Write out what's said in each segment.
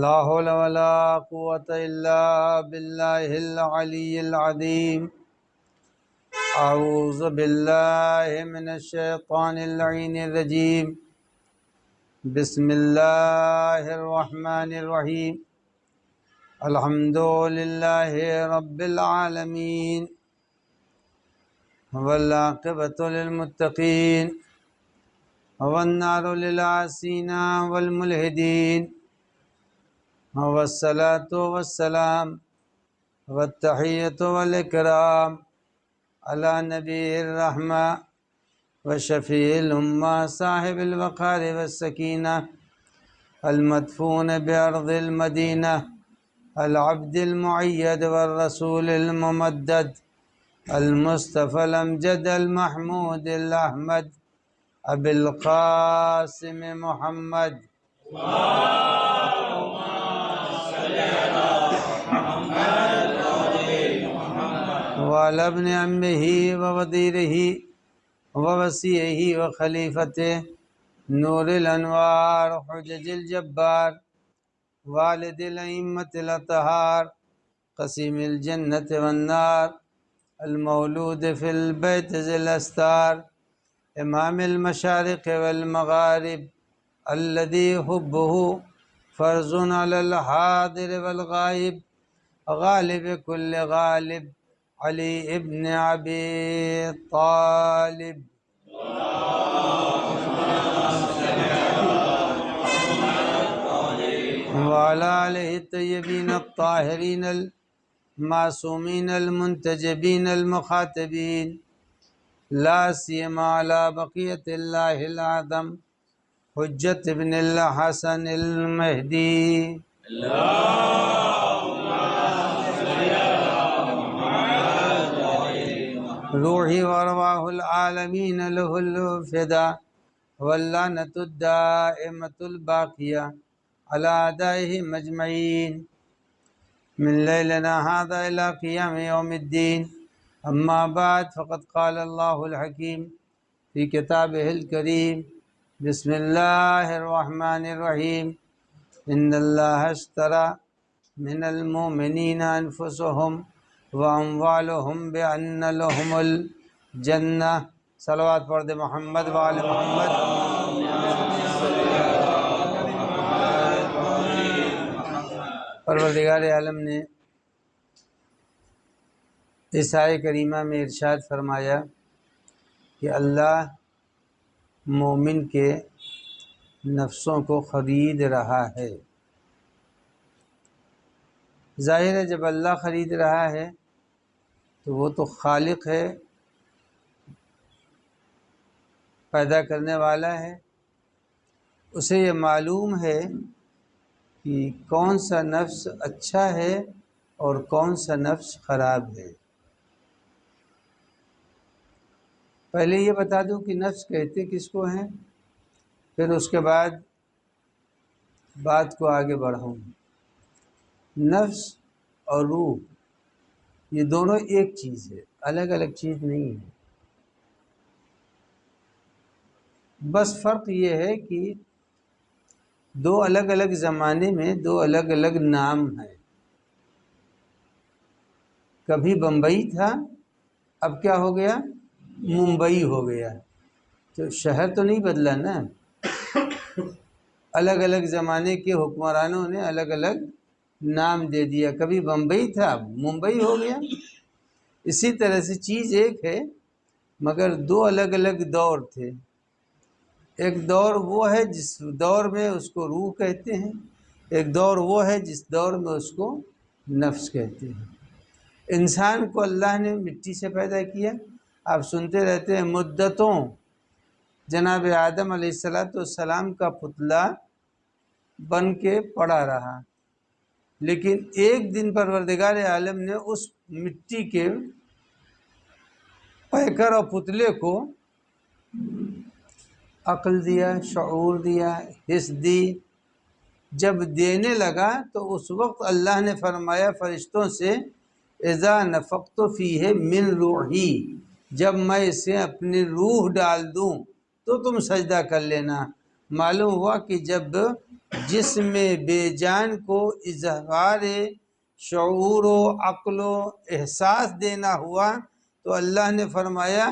لا حول ولا قوة إلا بالله العلي العظيم. أعوذ بالله من الشيطان اللعين الرجيم. بسم الله الرحمن الرحيم. الحمد لله رب العالمين والعاقبة للمتقين والنار للعاصين والملحدين والصلاة والسلام والتحية والإكرام على نبي الرحمة وشفيع الأمة صاحب الوقار والسكينة المدفون بأرض المدينة العبد المؤيد والرسول الممدد المصطفى الأمجد المحمود الأحمد أبي القاسم محمد وعلى ابن عمه ووزيره ووصيه وخليفته نور الأنوار حجج الجبار والد الأئمة الأطهار قسيم الجنة والنار المولود في البيت ذي الأستار إمام المشارق والمغارب الذي حبه فرض على الحاضر والغائب غالب كل غالب علي ابن أبي طالب. وعلى آله الطيبين الطاهرين المعصومين المنتجبين المخاطبين لا سيما على بقية الله الأعظم حجة ابن الحسن المهدي. روحي وأرواح العالمين له الفداء واللعنة الدائمة الباقية على أعدائهم أجمعين من ليلنا هذا إلى قيام يوم الدين. أما بعد فقد قال الله الحكيم في كتابه الكريم بسم الله الرحمن الرحيم إن الله اشترى من المؤمنين أنفسهم وأموالهم بأن لهم الجنة. صلوات پڑھ دے محمد وآل محمد. پروردگار عالم نے اس آیہ کریمہ میں ارشاد فرمایا کہ اللہ مومن کے نفسوں کو خرید رہا ہے. ظاہر ہے جب اللہ خرید رہا ہے تو وہ تو خالق ہے، پیدا کرنے والا ہے. اسے یہ معلوم ہے کہ کون سا نفس اچھا ہے اور کون سا نفس خراب ہے. پہلے یہ بتا دوں کہ نفس کہتے کس کو ہیں، پھر اس کے بعد بات کو آگے بڑھاؤں. نفس اور روح یہ دونوں ایک چیز ہے، الگ الگ چیز نہیں ہے. بس فرق یہ ہے کہ دو الگ الگ زمانے میں دو الگ الگ نام ہیں. کبھی بمبئی تھا، اب کیا ہو گیا؟ ممبئی ہو گیا. تو شہر تو نہیں بدلا نا، الگ الگ زمانے کے حکمرانوں نے الگ الگ نام دے دیا. کبھی بمبئی تھا اب ممبئی ہو گیا. اسی طرح سے چیز ایک ہے مگر دو الگ الگ دور تھے. ایک دور وہ ہے جس دور میں اس کو روح کہتے ہیں، ایک دور وہ ہے جس دور میں اس کو نفس کہتے ہیں. انسان کو اللہ نے مٹی سے پیدا کیا. آپ سنتے رہتے ہیں مدتوں جناب آدم علیہ السلام کا پتلا بن کے پڑا رہا، لیکن ایک دن پروردگار عالم نے اس مٹی کے پیکر اور پتلے کو عقل دیا، شعور دیا، حس دی. جب دینے لگا تو اس وقت اللہ نے فرمایا فرشتوں سے اذا نفخت فیہ من روحی، جب میں اسے اپنی روح ڈال دوں تو تم سجدہ کر لینا. معلوم ہوا کہ جب جس میں بے جان کو اظہار شعور و عقل و احساس دینا ہوا تو اللہ نے فرمایا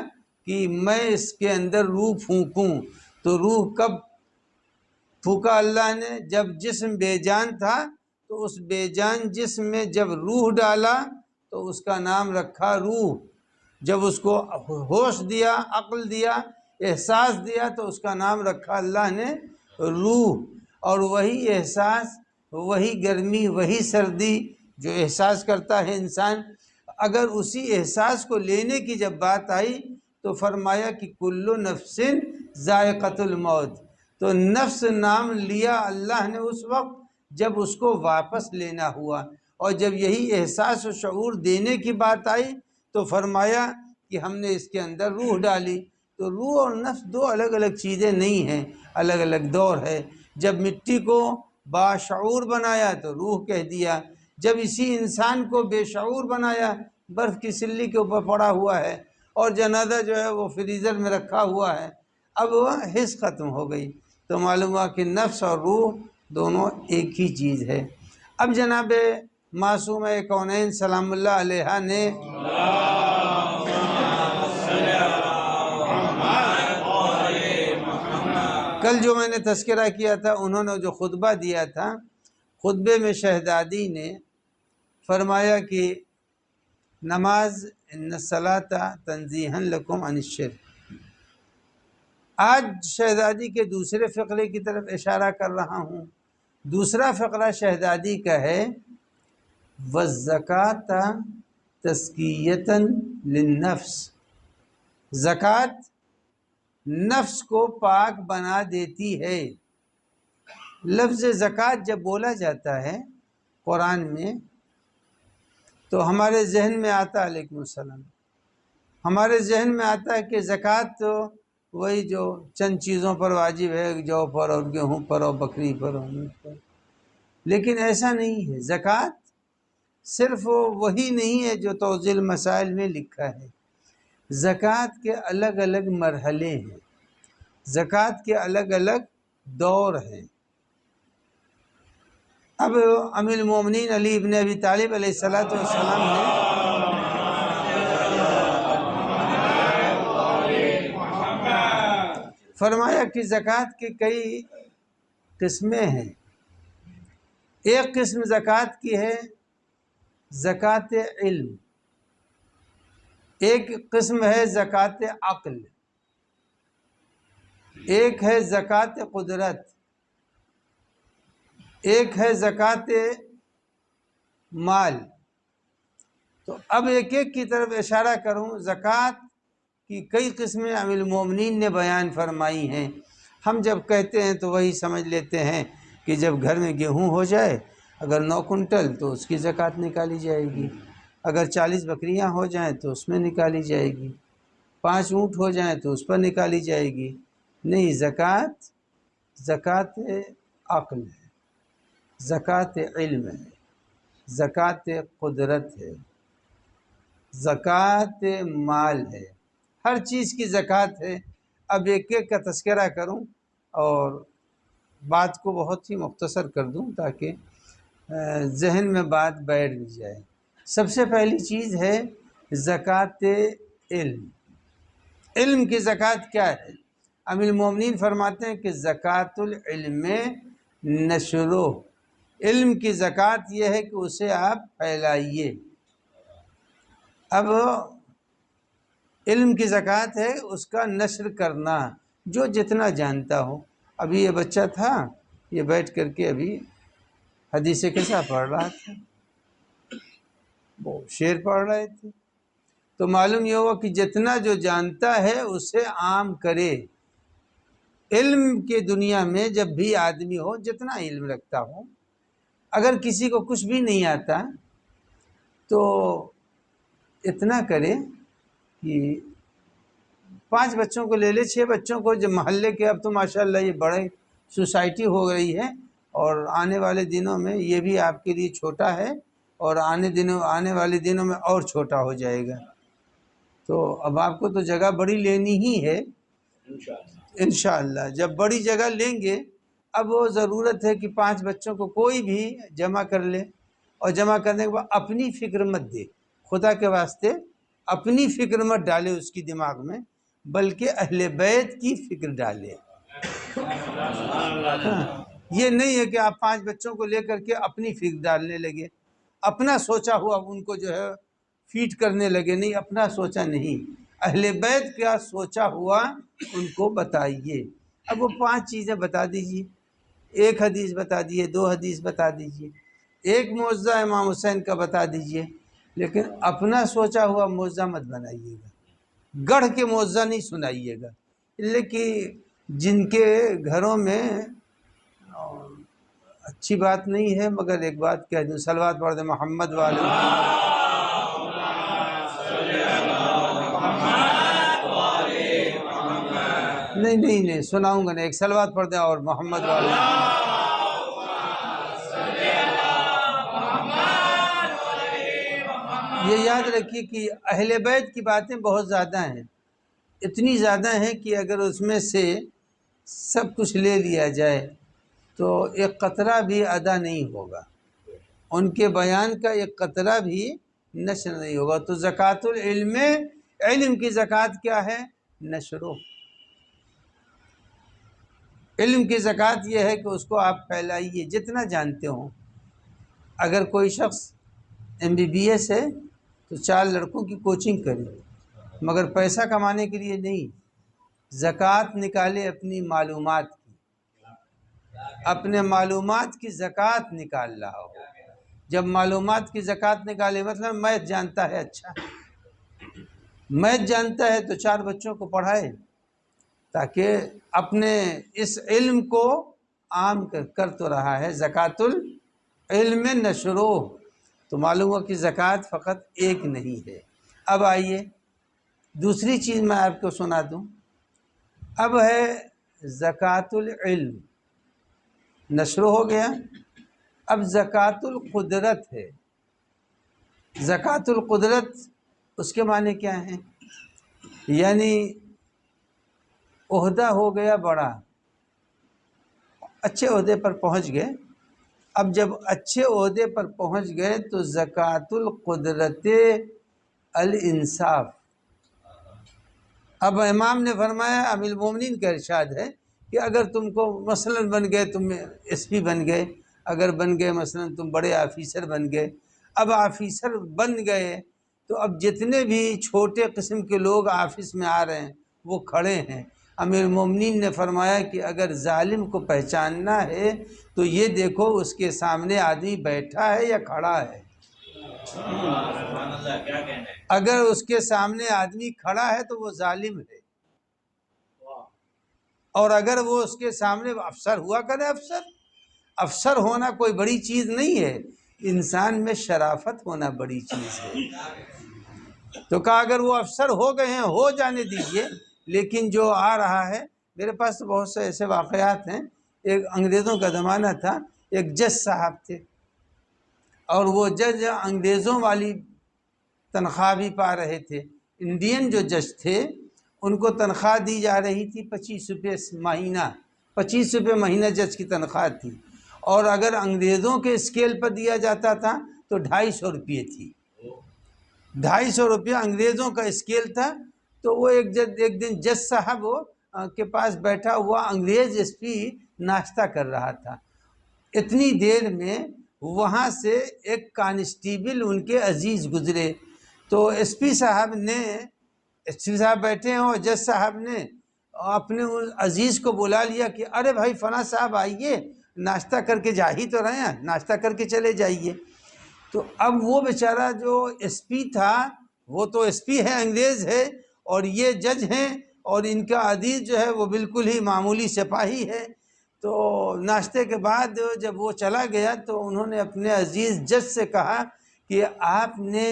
کہ میں اس کے اندر روح پھونکوں۔ تو روح کب پھونکا اللہ نے؟ جب جسم بے جان تھا، تو اس بے جان جسم میں جب روح ڈالا تو اس کا نام رکھا روح۔ جب اس کو ہوش دیا، عقل دیا، احساس دیا تو اس کا نام رکھا اللہ نے روح۔ اور وہی احساس، وہی گرمی، وہی سردی جو احساس کرتا ہے انسان، اگر اسی احساس کو لینے کی جب بات آئی تو فرمایا کہ کل نفس ذائقۃ الموت۔ تو نفس نام لیا اللہ نے اس وقت جب اس کو واپس لینا ہوا، اور جب یہی احساس و شعور دینے کی بات آئی تو فرمایا کہ ہم نے اس کے اندر روح ڈالی۔ تو روح اور نفس دو الگ الگ چیزیں نہیں ہیں، الگ الگ دور ہے۔ جب مٹی کو باشعور بنایا تو روح کہہ دیا، جب اسی انسان کو بے شعور بنایا، برف کی سلی کے اوپر پڑا ہوا ہے اور جنازہ جو ہے وہ فریزر میں رکھا ہوا ہے، اب وہ حس ختم ہو گئی، تو معلوم ہوا کہ نفس اور روح دونوں ایک ہی چیز ہے۔ اب جناب معصومہ کونین سلام اللہ علیہ نے کل جو میں نے تذکرہ کیا تھا، انہوں نے جو خطبہ دیا تھا، خطبے میں شہزادی نے فرمایا کہ نماز ان الصلاۃ تنزیہا لکم عن الشرک۔ آج شہزادی کے دوسرے فقرے کی طرف اشارہ کر رہا ہوں۔ دوسرا فقرہ شہزادی کا ہے والزکاۃ تزکیۃ للنفس۔ زکوٰۃ نفس کو پاک بنا دیتی ہے۔ لفظ زکوٰۃ جب بولا جاتا ہے قرآن میں تو ہمارے ذہن میں آتا، علیکم السلام، ہمارے ذہن میں آتا ہے کہ زکوٰۃ تو وہی جو چند چیزوں پر واجب ہے، جو پر اور گیہوں پر اور بکری پر اور اونٹ پر، لیکن ایسا نہیں ہے۔ زکوٰۃ صرف وہی نہیں ہے جو توضیح المسائل میں لکھا ہے۔ زکوٰۃ کے الگ الگ مرحلے ہیں، زکوٰۃ کے الگ الگ دور ہیں۔ اب امیر المومنین علی ابن ابی طالب علیہ السلام نے فرمایا کہ زکوٰۃ کی کئی قسمیں ہیں۔ ایک قسم زکوٰۃ کی ہے زکوٰۃ علم، ایک قسم ہے زکوٰۃ عقل، ایک ہے زکوٰۃ قدرت، ایک ہے زکوٰۃ مال۔ تو اب ایک ایک کی طرف اشارہ کروں۔ زکوٰۃ کی کئی قسمیں امیر المومنین نے بیان فرمائی ہیں۔ ہم جب کہتے ہیں تو وہی سمجھ لیتے ہیں کہ جب گھر میں گیہوں ہو جائے، اگر 9 کنٹل تو اس کی زکوٰۃ نکالی جائے گی، اگر 40 بکریاں ہو جائیں تو اس میں نکالی جائے گی، 5 اونٹ ہو جائیں تو اس پر نکالی جائے گی۔ نہیں، زکوٰۃ عقل ہے، زکوٰۃ علم ہے، زکوٰۃ قدرت ہے، زکوٰۃ مال ہے، ہر چیز کی زکوٰۃ ہے۔ اب ایک ایک کا تذکرہ کروں اور بات کو بہت ہی مختصر کر دوں تاکہ ذہن میں بات بیٹھ بھی جائے۔ سب سے پہلی چیز ہے زکوٰۃ علم۔ علم کی زکوٰۃ کیا ہے؟ امیر المومنین فرماتے ہیں کہ زکوٰۃ العلم نشرو، علم کی زکوٰۃ یہ ہے کہ اسے آپ پھیلائیے۔ اب علم کی زکوٰۃ ہے اس کا نشر کرنا، جو جتنا جانتا ہو۔ ابھی یہ بچہ تھا، یہ بیٹھ کر کے ابھی حدیث قصہ پڑھ رہا تھا، وہ شعر پڑھ رہے تھے، تو معلوم یہ ہوا کہ جتنا جو جانتا ہے اسے عام کرے۔ علم کی دنیا میں جب بھی آدمی ہو، جتنا علم رکھتا ہو، اگر کسی کو کچھ بھی نہیں آتا تو اتنا کرے کہ 5 بچوں کو لے لے، 6 بچوں کو، جب محلے کے، اب تو ماشاءاللہ یہ بڑے سوسائٹی ہو گئی ہے اور آنے والے دنوں میں یہ بھی آپ کے لیے چھوٹا ہے اور آنے والے دنوں میں اور چھوٹا ہو جائے گا۔ تو اب آپ کو تو جگہ بڑی لینی ہی ہے انشاءاللہ۔ جب بڑی جگہ لیں گے اب وہ ضرورت ہے کہ 5 بچوں کو کوئی بھی جمع کر لے، اور جمع کرنے کے بعد اپنی فکر مت دے، خدا کے واسطے اپنی فکر مت ڈالے اس کی دماغ میں، بلکہ اہل بیت کی فکر ڈالے۔ یہ نہیں ہے کہ آپ 5 بچوں کو لے کر کے اپنی فکر ڈالنے لگے، اپنا سوچا ہوا ان کو جو ہے فیڈ کرنے لگے، نہیں، اپنا سوچا نہیں، اہل بیت کا سوچا ہوا ان کو بتائیے۔ اب وہ 5 چیزیں بتا دیجیے، 1 حدیث بتا دیجیے، 2 حدیث بتا دیجیے، 1 معجزہ امام حسین کا بتا دیجیے، لیکن اپنا سوچا ہوا معجزہ مت بنائیے گا، گڑھ کے معجزہ نہیں سنائیے گا۔ لیکن جن کے گھروں میں اچھی بات نہیں ہے، مگر ایک بات کہہ دوں، صلوات پڑھ دیں محمد والے محمد۔ نہیں سناؤں گا نہیں، ایک صلوات پڑھ دیں اور محمد والے محمد۔ یہ یاد رکھیے کہ اہل بیت کی باتیں بہت زیادہ ہیں، اتنی زیادہ ہیں کہ اگر اس میں سے سب کچھ لے لیا جائے تو ایک قطرہ بھی ادا نہیں ہوگا، ان کے بیان کا ایک قطرہ بھی نشر نہیں ہوگا۔ تو زکوٰۃ العلم، علم کی زکوٰۃ کیا ہے؟ نشرو۔ علم کی زکوٰۃ یہ ہے کہ اس کو آپ پھیلائیے جتنا جانتے ہوں۔ اگر کوئی شخص MBBS ہے تو 4 لڑکوں کی کوچنگ کرے، مگر پیسہ کمانے کے لیے نہیں، زکوٰۃ نکالے اپنی معلومات کی، اپنے معلومات کی زکوٰۃ نکال رہا ہو۔ جب معلومات کی زکوٰۃ نکالے، مطلب میتھ جانتا ہے، اچھا میتھ جانتا ہے تو 4 بچوں کو پڑھائے، تاکہ اپنے اس علم کو عام کر تو رہا ہے۔ زکوٰۃ العلم نشرو، تو معلوم ہوا کہ زکوٰۃ فقط ایک نہیں ہے۔ اب آئیے دوسری چیز میں آپ کو سنا دوں۔ اب ہے زکوٰۃ العلم، نشر ہو گیا، اب زکوٰۃ القدرت ہے۔ زکوٰۃ القدرت اس کے معنی کیا ہیں؟ یعنی عہدہ ہو گیا بڑا، اچھے عہدے پر پہنچ گئے، اب جب اچھے عہدے پر پہنچ گئے تو زکوٰۃ القدرت الانصاف۔ اب امام نے فرمایا، امیر المومنین کا ارشاد ہے کہ اگر تم کو مثلا بن گئے، تم SP بن گئے، اگر بن گئے مثلا تم بڑے آفیسر بن گئے، اب آفیسر بن گئے تو اب جتنے بھی چھوٹے قسم کے لوگ آفس میں آ رہے ہیں وہ کھڑے ہیں۔ امیر المومنین نے فرمایا کہ اگر ظالم کو پہچاننا ہے تو یہ دیکھو اس کے سامنے آدمی بیٹھا ہے یا کھڑا ہے۔ اگر اس کے سامنے آدمی کھڑا ہے تو وہ ظالم ہے، اور اگر وہ اس کے سامنے افسر ہوا کرے، افسر ہونا کوئی بڑی چیز نہیں ہے، انسان میں شرافت ہونا بڑی چیز ہے۔ تو کہا اگر وہ افسر ہو گئے ہیں، ہو جانے دیجئے، لیکن جو آ رہا ہے، میرے پاس تو بہت سے ایسے واقعات ہیں۔ ایک انگریزوں کا زمانہ تھا، ایک جج صاحب تھے، اور وہ جج انگریزوں والی تنخواہ بھی پا رہے تھے۔ انڈین جو جج تھے ان کو تنخواہ دی جا رہی تھی 25 روپے مہینہ، 25 روپے مہینہ جج کی تنخواہ تھی، اور اگر انگریزوں کے اسکیل پر دیا جاتا تھا تو 250 روپے تھی۔ 250 روپیہ انگریزوں کا اسکیل تھا۔ تو وہ ایک دن جج صاحب کے پاس بیٹھا ہوا انگریز SP ناشتہ کر رہا تھا، اتنی دیر میں وہاں سے ایک کانسٹیبل ان کے عزیز گزرے، تو SP صاحب بیٹھے ہیں اور جج صاحب نے اپنے عزیز کو بلا لیا کہ ارے بھائی فلاں صاحب آئیے، ناشتہ کر کے جا ہی تو رہے ہیں، ناشتہ کر کے چلے جائیے۔ تو اب وہ بیچارہ جو SP تھا، وہ تو SP ہے، انگریز ہے، اور یہ جج ہیں، اور ان کا عزیز جو ہے وہ بالکل ہی معمولی سپاہی ہے۔ تو ناشتے کے بعد جب وہ چلا گیا تو انہوں نے اپنے عزیز جج سے کہا کہ آپ نے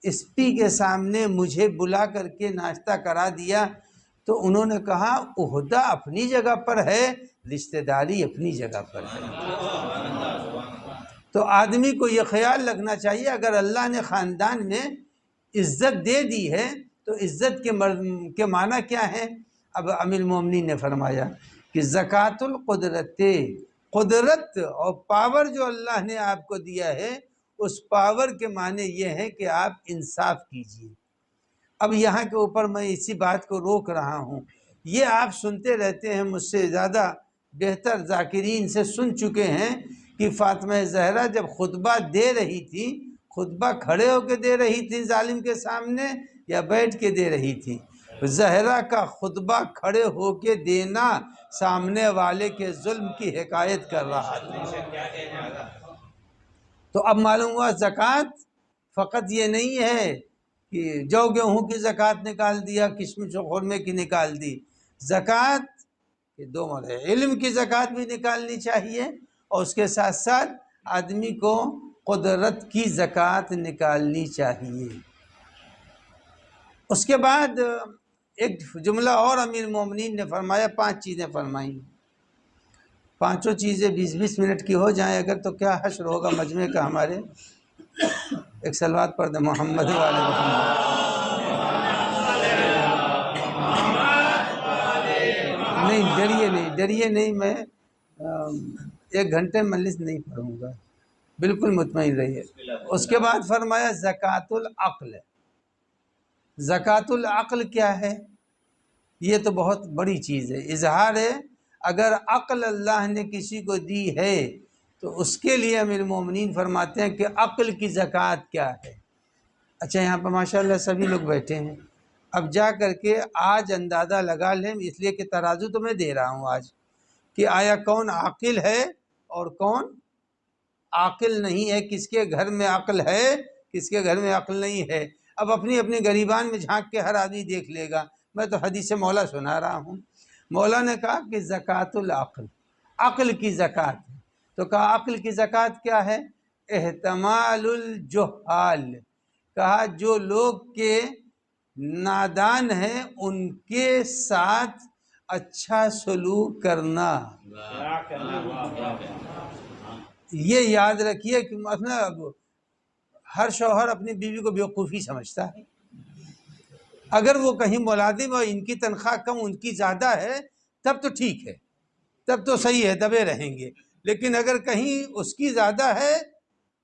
SP کے سامنے مجھے بلا کر کے ناشتہ کرا دیا۔ تو انہوں نے کہا عہدہ اپنی جگہ پر ہے، رشتہ داری اپنی جگہ پر ہے۔ تو آدمی کو یہ خیال رکھنا چاہیے، اگر اللہ نے خاندان میں عزت دے دی ہے تو عزت کے معنی کیا ہے؟ اب امیر المومنین نے فرمایا کہ زکوٰۃ القدرت، قدرت اور پاور جو اللہ نے آپ کو دیا ہے، اس پاور کے معنی یہ ہے کہ آپ انصاف کیجئے۔ اب یہاں کے اوپر میں اسی بات کو روک رہا ہوں، یہ آپ سنتے رہتے ہیں، مجھ سے زیادہ بہتر ذاکرین سے سن چکے ہیں کہ فاطمہ زہرا جب خطبہ دے رہی تھی، خطبہ کھڑے ہو کے دے رہی تھی ظالم کے سامنے یا بیٹھ کے دے رہی تھی؟ زہرا کا خطبہ کھڑے ہو کے دینا سامنے والے کے ظلم کی حکایت کر رہا تھا۔ تو اب معلوم ہوا زکوٰۃ فقط یہ نہیں ہے کہ جو گیہوں کی زکوٰۃ نکال دیا، کشمش و خرمے کی نکال دی۔ زکوٰۃ کے دو مرحلے، علم کی زکوٰۃ بھی نکالنی چاہیے، اور اس کے ساتھ ساتھ آدمی کو قدرت کی زکوٰۃ نکالنی چاہیے۔ اس کے بعد ایک جملہ اور امیر المومنین نے فرمایا، 5 چیزیں فرمائیں، پانچوں چیزیں 20-20 منٹ کی ہو جائیں اگر تو کیا حشر ہوگا مجمع کا ہمارے۔ ایک صلوات پڑھ دیں محمد والے محمد۔ نہیں ڈریے نہیں، میں 1 گھنٹے مجلس نہیں پڑھوں گا، بالکل مطمئن رہیے۔ اس کے بعد فرمایا زکوٰۃ العقل۔ زکوٰۃ العقل کیا ہے؟ یہ تو بہت بڑی چیز ہے، اظہار ہے۔ اگر عقل اللہ نے کسی کو دی ہے تو اس کے لیے امیر المومنین فرماتے ہیں کہ عقل کی زکوٰۃ کیا ہے۔ اچھا، یہاں پہ ماشاءاللہ سبھی لوگ بیٹھے ہیں، اب جا کر کے آج اندازہ لگا لیں، اس لیے کہ ترازو تو میں دے رہا ہوں آج، کہ آیا کون عاقل ہے اور کون عاقل نہیں ہے، کس کے گھر میں عقل ہے، کس کے گھر میں عقل نہیں ہے۔ اب اپنی اپنی گریبان میں جھانک کے ہر آدمی دیکھ لے گا، میں تو حدیث مولا سنا رہا ہوں۔ مولا نے کہا کہ زکوٰۃ العقل، عقل کی زکوٰۃ، تو کہا عقل کی زکوٰۃ کیا ہے؟ احتمال الجہال، کہا جو لوگ کے نادان ہیں ان کے ساتھ اچھا سلوک کرنا۔ یہ یاد رکھیے کہ مطلب ہر شوہر اپنی بیوی کو بیوقوفی سمجھتا ہے، اگر وہ کہیں ملازم اور ان کی تنخواہ کم ان کی زیادہ ہے تب تو ٹھیک ہے، تب تو صحیح ہے، دبے رہیں گے، لیکن اگر کہیں اس کی زیادہ ہے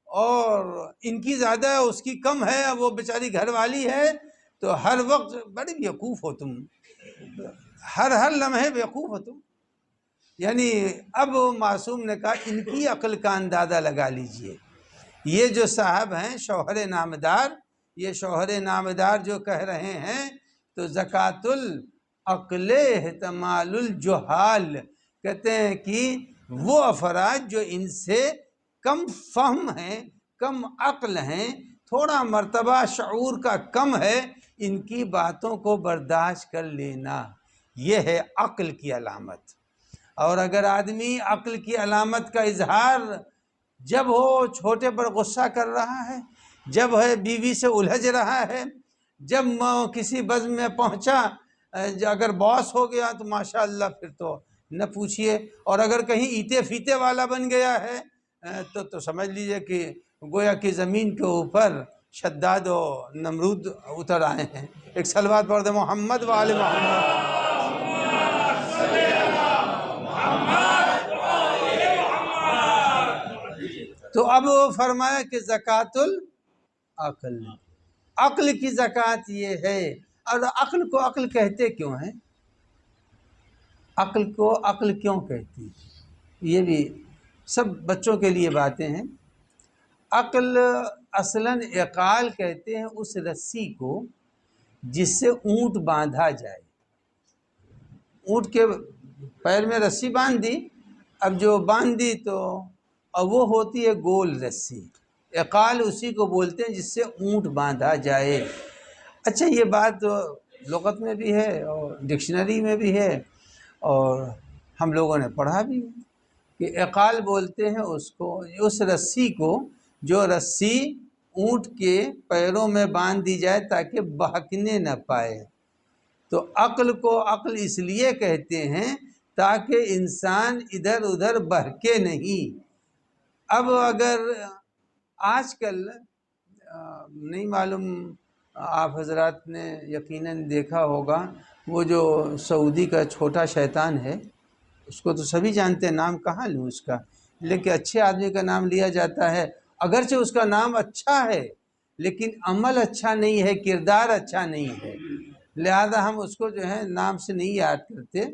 اور ان کی زیادہ ہے، اس کی کم ہے، وہ بیچاری گھر والی ہے، تو ہر وقت بڑی بیوقوف ہو تم، ہر لمحے بیوقوف ہو تم۔ یعنی اب معصوم نے کہا ان کی عقل کا اندازہ لگا لیجئے۔ یہ جو صاحب ہیں شوہر نامدار، یہ شوہر نامدار جو کہہ رہے ہیں تو زکوٰۃ العقل احتمال الجہال، کہتے ہیں کہ وہ افراد جو ان سے کم فہم ہیں، کم عقل ہیں، تھوڑا مرتبہ شعور کا کم ہے، ان کی باتوں کو برداشت کر لینا، یہ ہے عقل کی علامت۔ اور اگر آدمی عقل کی علامت کا اظہار جب ہو چھوٹے پر غصہ کر رہا ہے، جب ہے بیوی سے الجھ رہا ہے، جب کسی بزم میں پہنچا اگر باس ہو گیا تو ماشاءاللہ پھر تو نہ پوچھئے، اور اگر کہیں ایتے فیتے والا بن گیا ہے تو سمجھ لیجئے کہ گویا کہ زمین کے اوپر شداد و نمرود اتر آئے ہیں۔ ایک صلوات پڑھ دیں محمد وآل محمد۔ تو اب فرمایا کہ زکوٰۃ العقل، عقل کی زکوٰۃ یہ ہے۔ اور عقل کو عقل کہتے کیوں ہیں؟ عقل کو عقل کیوں کہتی؟ یہ بھی سب بچوں کے لیے باتیں ہیں۔ عقل اصلاً عقال کہتے ہیں اس رسی کو جس سے اونٹ باندھا جائے۔ اونٹ کے پیر میں رسی باندھ دی، اب جو باندھ دی تو اب وہ ہوتی ہے گول رسی، عقال اسی کو بولتے ہیں جس سے اونٹ باندھا جائے۔ اچھا، یہ بات لغت میں بھی ہے اور ڈکشنری میں بھی ہے اور ہم لوگوں نے پڑھا بھی ہے کہ عقال بولتے ہیں اس کو، اس رسی کو جو رسی اونٹ کے پیروں میں باندھ دی جائے تاکہ بہکنے نہ پائے۔ تو عقل کو عقل اس لیے کہتے ہیں تاکہ انسان ادھر ادھر بہکے نہیں۔ اب اگر آج کل نہیں معلوم، آپ حضرات نے یقیناً دیکھا ہوگا وہ جو سعودی کا چھوٹا شیطان ہے، اس کو تو سبھی جانتے ہیں، نام کہاں لوں اس کا، لیکن اچھے آدمی کا نام لیا جاتا ہے، اگرچہ اس کا نام اچھا ہے لیکن عمل اچھا نہیں ہے، کردار اچھا نہیں ہے، لہذا ہم اس کو جو ہے نام سے نہیں یاد کرتے۔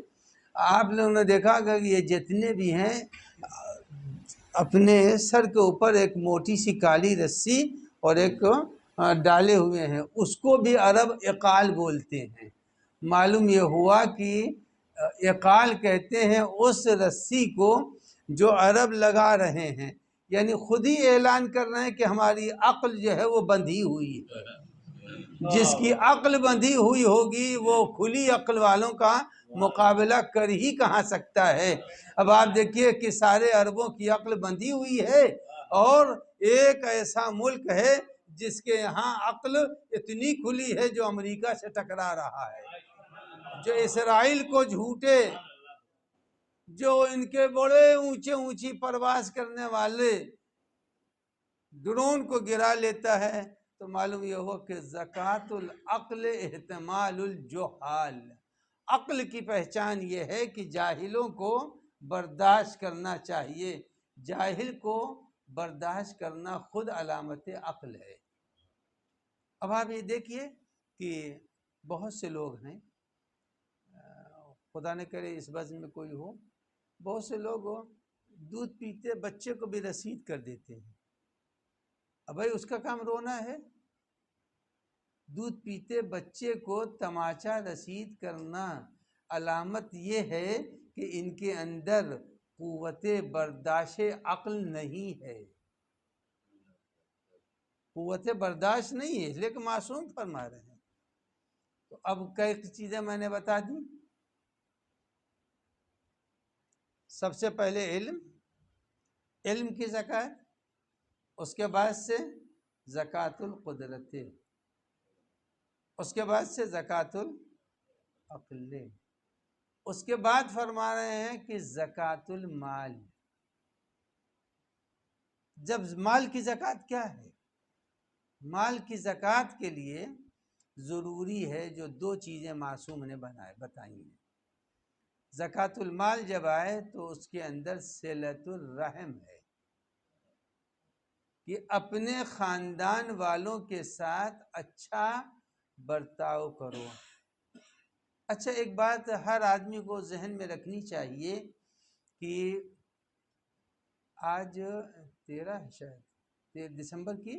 آپ لوگوں نے دیکھا کہ یہ جتنے بھی ہیں اپنے سر کے اوپر ایک موٹی سی کالی رسی اور ایک ڈالے ہوئے ہیں، اس کو بھی عرب عقال بولتے ہیں۔ معلوم یہ ہوا کہ عقال کہتے ہیں اس رسی کو جو عرب لگا رہے ہیں، یعنی خود ہی اعلان کر رہے ہیں کہ ہماری عقل جو ہے وہ بندھی ہوئی ہے۔ جس کی عقل بندھی ہوئی ہوگی وہ کھلی عقل والوں کا مقابلہ کر ہی کہاں سکتا ہے۔ اب آپ دیکھیے کہ سارے عربوں کی عقل بندھی ہوئی ہے، اور ایک ایسا ملک ہے جس کے یہاں عقل اتنی کھلی ہے جو امریکہ سے ٹکرا رہا ہے، جو اسرائیل کو جھوٹے، جو ان کے بڑے اونچی پرواز کرنے والے ڈرون کو گرا لیتا ہے، تو معلوم یہ ہو کہ زکوٰۃ العقل احتمال الجہال، عقل کی پہچان یہ ہے کہ جاہلوں کو برداشت کرنا چاہیے، جاہل کو برداشت کرنا خود علامت عقل ہے۔ اب آپ یہ دیکھیے کہ بہت سے لوگ ہیں، خدا نہ کرے اس وزن میں کوئی ہو، بہت سے لوگ دودھ پیتے بچے کو بھی رسید کر دیتے ہیں۔ اب بھائی اس کا کام رونا ہے؟ دودھ پیتے بچے کو تماچا رسید کرنا علامت یہ ہے کہ ان کے اندر قوت برداشت عقل نہیں ہے، قوت برداشت نہیں ہے، اس لیے کہ معصوم فرما رہے ہیں۔ تو اب کئی چیزیں میں نے بتا دی۔ سب سے پہلے علم کی زکوٰۃ، اس کے بعد سے زکوٰۃ القدرت، اس کے بعد سے زکوٰۃ العقل، اس کے بعد فرما رہے ہیں کہ زکوٰۃ المال۔ جب مال کی زکوٰۃ کیا ہے؟ مال کی زکوٰۃ کے لیے ضروری ہے جو دو چیزیں معصوم نے بتائی ہیں۔ زکوٰۃ المال جب آئے تو اس کے اندر صلۃ الرحم ہے، کہ اپنے خاندان والوں کے ساتھ اچھا برتاؤ کرو۔ اچھا ایک بات ہر آدمی کو ذہن میں رکھنی چاہیے کہ آج 13 ہے، شاید 13 دسمبر کی،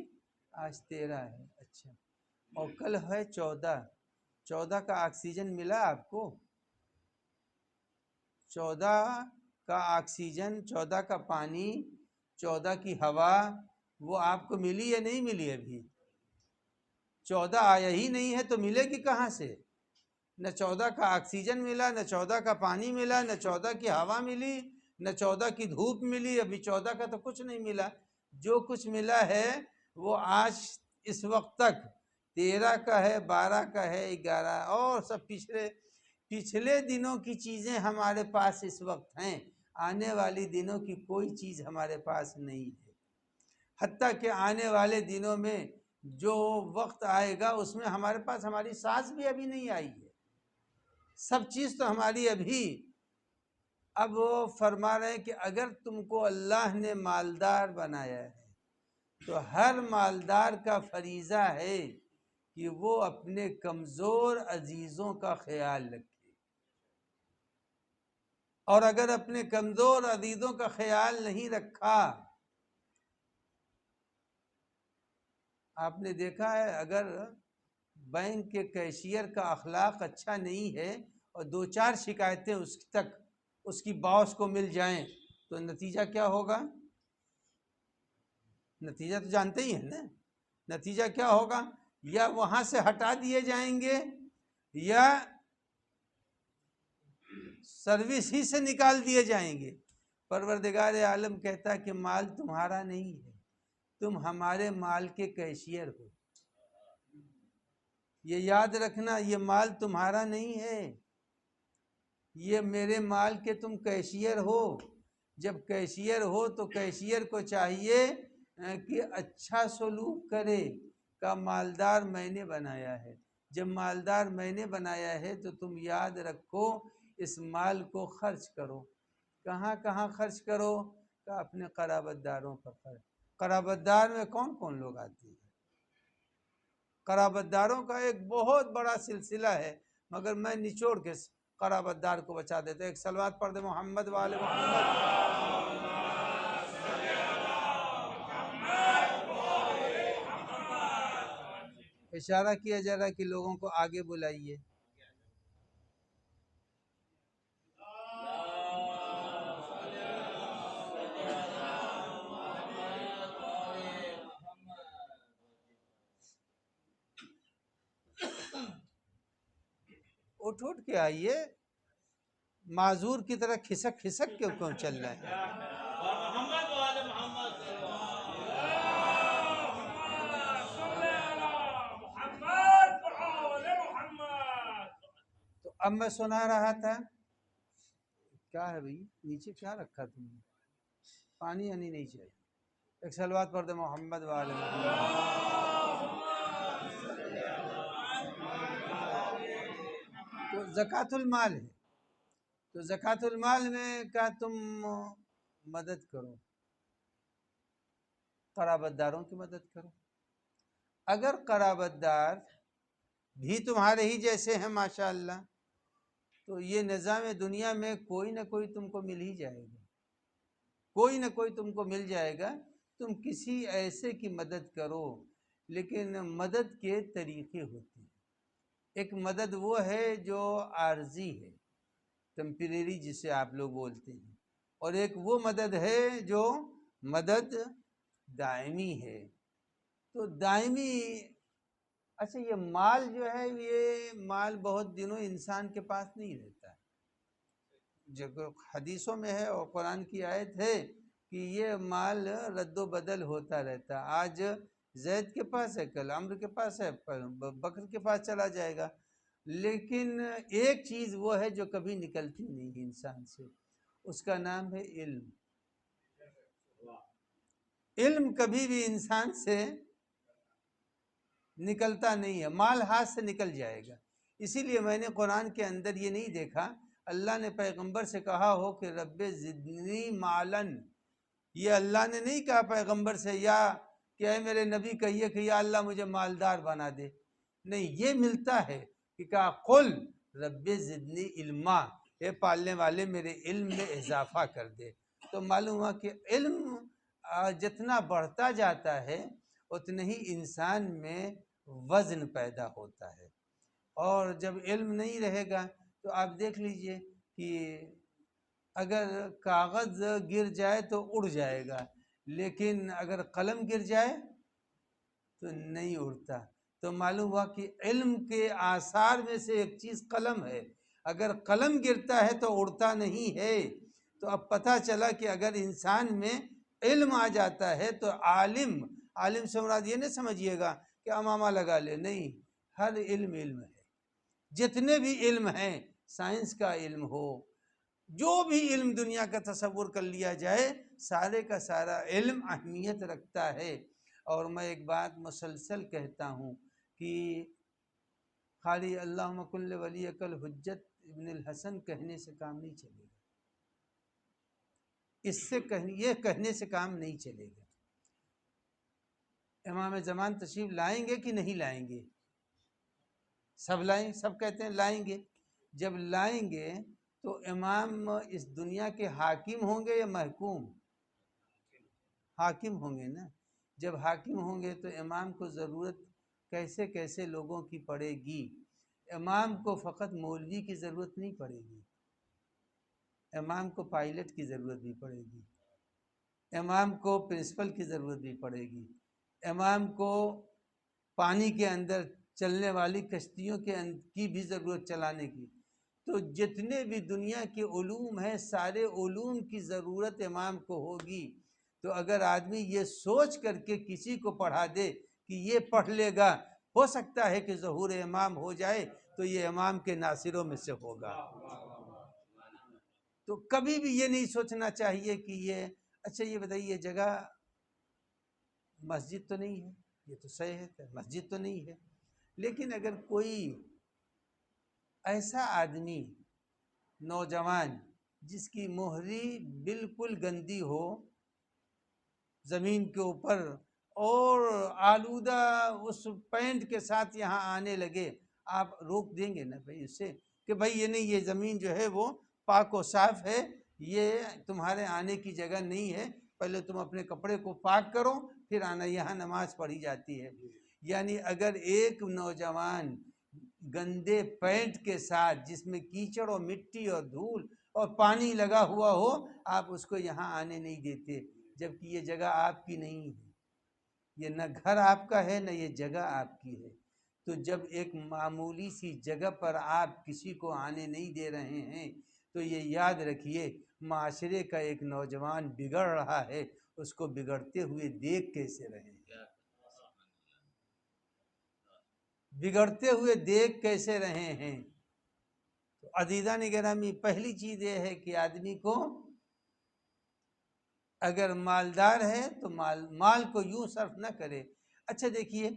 آج 13 ہے، اچھا، اور کل ہے 14 کا آکسیجن ملا آپ کو؟ 14 کا آکسیجن، 14 کا پانی، 14 کی ہوا، وہ آپ کو ملی یا نہیں ملی؟ ابھی 14 آیا ہی نہیں ہے تو ملے گی کہاں سے؟ نہ 14 کا آکسیجن ملا، نہ 14 کا پانی ملا، نہ 14 کی ہوا ملی، نہ 14 کی دھوپ ملی، ابھی 14 کا تو کچھ نہیں ملا۔ جو کچھ ملا ہے وہ آج اس وقت تک 13 کا ہے، 12 کا ہے، 11 اور سب پچھلے دنوں کی چیزیں ہمارے پاس اس وقت ہیں، آنے والی دنوں کی کوئی چیز ہمارے پاس نہیں ہے۔ حتیٰ کہ آنے والے دنوں میں جو وقت آئے گا اس میں ہمارے پاس ہماری سانس بھی ابھی نہیں آئی ہے، سب چیز تو ہماری ابھی۔ اب وہ فرما رہے ہیں کہ اگر تم کو اللہ نے مالدار بنایا ہے تو ہر مالدار کا فریضہ ہے کہ وہ اپنے کمزور عزیزوں کا خیال رکھے، اور اگر اپنے کمزور عزیزوں کا خیال نہیں رکھا، آپ نے دیکھا ہے اگر بینک کے کیشیئر کا اخلاق اچھا نہیں ہے اور 2-4 شکایتیں اس کی باس کو مل جائیں تو نتیجہ کیا ہوگا؟ نتیجہ تو جانتے ہی ہیں نا، نتیجہ کیا ہوگا؟ یا وہاں سے ہٹا دیے جائیں گے یا سروس ہی سے نکال دیے جائیں گے۔ پروردگار عالم کہتا ہے کہ مال تمہارا نہیں ہے، تم ہمارے مال کے کیشیئر ہو، یہ یاد رکھنا، یہ مال تمہارا نہیں ہے، یہ میرے مال کے تم کیشیئر ہو۔ جب کیشیئر ہو تو کیشیئر کو چاہیے کہ اچھا سلوک کرے، کا مالدار میں نے بنایا ہے، جب مالدار میں نے بنایا ہے تو تم یاد رکھو اس مال کو خرچ کرو۔ کہاں کہاں خرچ کرو؟ کہ اپنے قرابت داروں پر خرچ۔ قرابت دار میں کون کون لوگ آتے ہیں؟ قرابت داروں کا ایک بہت بڑا سلسلہ ہے، مگر میں نچوڑ کے قرابت دار کو بچا دیتا ہوں۔ ایک صلوات پڑھ دے محمد والے محمد۔ اشارہ کیا جا رہا کہ لوگوں کو آگے بلائیے۔ اٹھ اٹھ کے آئیے، معذور کی طرح کھسک کھسک کے کیوں چل رہے ہیں؟ تو اب میں سنا رہا تھا، کیا ہے بھائی نیچے کیا رکھا تم نے؟ پانی یعنی نہیں چاہیے۔ ایک صلوات پڑھ دے محمد والے محمد۔ تو زکوٰۃ المال ہے، تو زکوٰۃ المال میں کیا تم مدد کرو، قرابت داروں کی مدد کرو۔ اگر قرابت دار بھی تمہارے ہی جیسے ہیں ماشاءاللہ، تو یہ نظام دنیا میں کوئی نہ کوئی تم کو مل ہی جائے گا، کوئی نہ کوئی تم کو مل جائے گا۔ تم کسی ایسے کی مدد کرو، لیکن مدد کے طریقے ہوتے ہیں۔ ایک مدد وہ ہے جو عارضی ہے، ٹیمپریری جسے آپ لوگ بولتے ہیں، اور ایک وہ مدد ہے جو مدد دائمی ہے۔ تو دائمی، اچھا یہ مال جو ہے، یہ مال بہت دنوں انسان کے پاس نہیں رہتا ہے، جو حدیثوں میں ہے اور قرآن کی آیت ہے کہ یہ مال رد و بدل ہوتا رہتا، آج زید کے پاس ہے، کل عمرو کے پاس ہے، بکر کے پاس چلا جائے گا۔ لیکن ایک چیز وہ ہے جو کبھی نکلتی نہیں انسان سے، اس کا نام ہے علم۔ علم کبھی بھی انسان سے نکلتا نہیں ہے، مال ہاتھ سے نکل جائے گا۔ اسی لیے میں نے قرآن کے اندر یہ نہیں دیکھا اللہ نے پیغمبر سے کہا ہو کہ رب زدنی مالن، یہ اللہ نے نہیں کہا پیغمبر سے یا کہ اے میرے نبی کہیے کہ یا اللہ مجھے مالدار بنا دے، نہیں، یہ ملتا ہے کہ کہا قل رب زدنی علما، اے پالنے والے میرے علم میں اضافہ کر دے۔ تو معلوم ہوا کہ علم جتنا بڑھتا جاتا ہے اتنا ہی انسان میں وزن پیدا ہوتا ہے، اور جب علم نہیں رہے گا تو آپ دیکھ لیجئے کہ اگر کاغذ گر جائے تو اڑ جائے گا، لیکن اگر قلم گر جائے تو نہیں اڑتا۔ تو معلوم ہوا کہ علم کے آثار میں سے ایک چیز قلم ہے، اگر قلم گرتا ہے تو اڑتا نہیں ہے۔ تو اب پتہ چلا کہ اگر انسان میں علم آ جاتا ہے تو عالم سے مراد یہ نہیں سمجھیے گا کہ امامہ لگا لے، نہیں، ہر علم علم ہے۔ جتنے بھی علم ہیں، سائنس کا علم ہو، جو بھی علم دنیا کا تصور کر لیا جائے، سارے کا سارا علم اہمیت رکھتا ہے۔ اور میں ایک بات مسلسل کہتا ہوں کہ خالی اللہم کل ولیک الحجت ابن الحسن کہنے سے کام نہیں چلے گا، اس سے یہ کہنے سے کام نہیں چلے گا۔ امام زمان تشریف لائیں گے کہ نہیں لائیں گے؟ سب لائیں، سب کہتے ہیں لائیں گے۔ جب لائیں گے تو امام اس دنیا کے حاکم ہوں گے یا محکوم؟ حاکم ہوں گے نا۔ جب حاکم ہوں گے تو امام کو ضرورت کیسے کیسے لوگوں کی پڑے گی؟ امام کو فقط مولوی کی ضرورت نہیں پڑے گی، امام کو پائلٹ کی ضرورت بھی پڑے گی، امام کو پرنسپل کی ضرورت بھی پڑے گی، امام کو پانی کے اندر چلنے والی کشتیوں کی بھی ضرورت چلانے کی۔ تو جتنے بھی دنیا کے علوم ہیں، سارے علوم کی ضرورت امام کو ہوگی۔ تو اگر آدمی یہ سوچ کر کے کسی کو پڑھا دے کہ یہ پڑھ لے گا، ہو سکتا ہے کہ ظہور امام ہو جائے، تو یہ امام کے ناصروں میں سے ہوگا۔ تو کبھی بھی یہ نہیں سوچنا چاہیے کہ یہ اچھا یہ بتائیے جگہ مسجد تو نہیں ہے، یہ تو صحیح ہے، مسجد تو نہیں ہے، لیکن اگر کوئی ایسا آدمی نوجوان جس کی مہری بالکل گندی ہو زمین کے اوپر اور آلودہ اس پینٹ کے ساتھ یہاں آنے لگے، آپ روک دیں گے نا بھائی اس سے کہ بھائی یہ نہیں، یہ زمین جو ہے وہ پاک و صاف ہے، یہ تمہارے آنے کی جگہ نہیں ہے، پہلے تم اپنے کپڑے کو پاک کرو پھر آنا، یہاں نماز پڑھی جاتی ہے۔ یعنی اگر ایک نوجوان گندے پینٹ کے ساتھ جس میں کیچڑ اور مٹی اور دھول اور پانی لگا ہوا ہو، آپ اس کو یہاں آنے نہیں دیتے، جبکہ یہ جگہ آپ کی نہیں ہے، یہ نہ گھر آپ کا ہے نہ یہ جگہ آپ کی ہے۔ تو جب ایک معمولی سی جگہ پر آپ کسی کو آنے نہیں دے رہے ہیں تو یہ یاد رکھیے معاشرے کا ایک نوجوان بگڑ رہا ہے، اس کو بگڑتے ہوئے دیکھ کیسے رہیں، بگڑتے ہوئے دیکھ کیسے رہے ہیں۔ تو عزیزان گرامی، پہلی چیز یہ ہے کہ آدمی کو اگر مالدار ہے تو مال کو یوں صرف نہ کرے۔ اچھا دیکھیے،